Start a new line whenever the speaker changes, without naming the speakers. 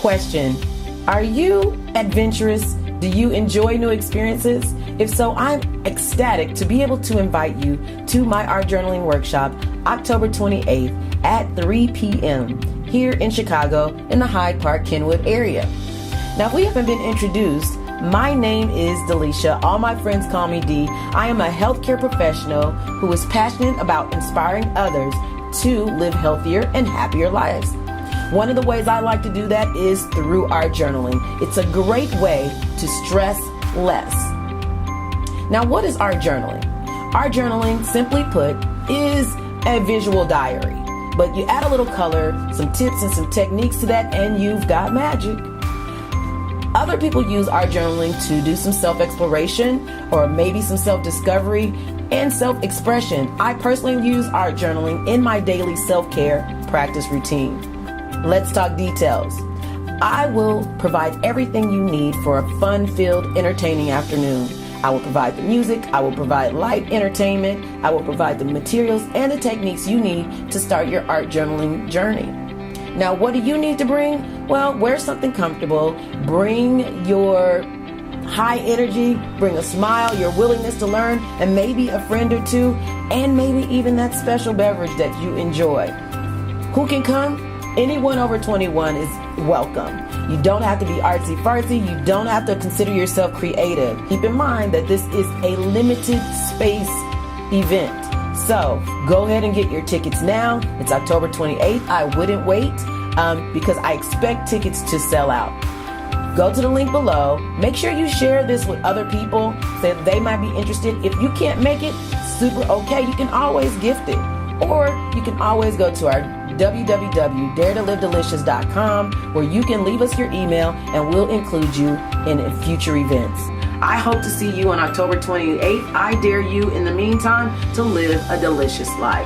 question. Are you adventurous? Do you enjoy new experiences? If so, I'm ecstatic to be able to invite you to my art journaling workshop October 28th at 3 p.m. here in Chicago in the Hyde Park, Kenwood area. Now, if we haven't been introduced, my name is Delisha. All my friends call me D. I am a healthcare professional who is passionate about inspiring others to live healthier and happier lives. One of the ways I like to do that is through art journaling. It's a great way to stress less. Now, what is art journaling? Art journaling, simply put, is a visual diary. But you add a little color, some tips and some techniques to that, and you've got magic. Other people use art journaling to do some self-exploration or maybe some self-discovery and self-expression. I personally use art journaling in my daily self-care practice routine. Let's talk details. I will provide everything you need for a fun-filled, entertaining afternoon. I will provide the music, I will provide light entertainment, I will provide the materials and the techniques you need to start your art journaling journey. Now, what do you need to bring? Well, wear something comfortable, bring your high energy, bring a smile, your willingness to learn, and maybe a friend or two, and maybe even that special beverage that you enjoy. Who can come? Anyone over 21 is welcome. You don't have to be artsy-fartsy. You don't have to consider yourself creative. Keep in mind that this is a limited space event. So go ahead and get your tickets now. It's October 28th. I wouldn't wait because I expect tickets to sell out. Go to the link below. Make sure you share this with other people so that they might be interested. If you can't make it, super okay. You can always gift it. Or you can always go to our www.daretolivedelicious.com where you can leave us your email and we'll include you in future events. I hope to see you on October 28th. I dare you in the meantime to live a delicious life.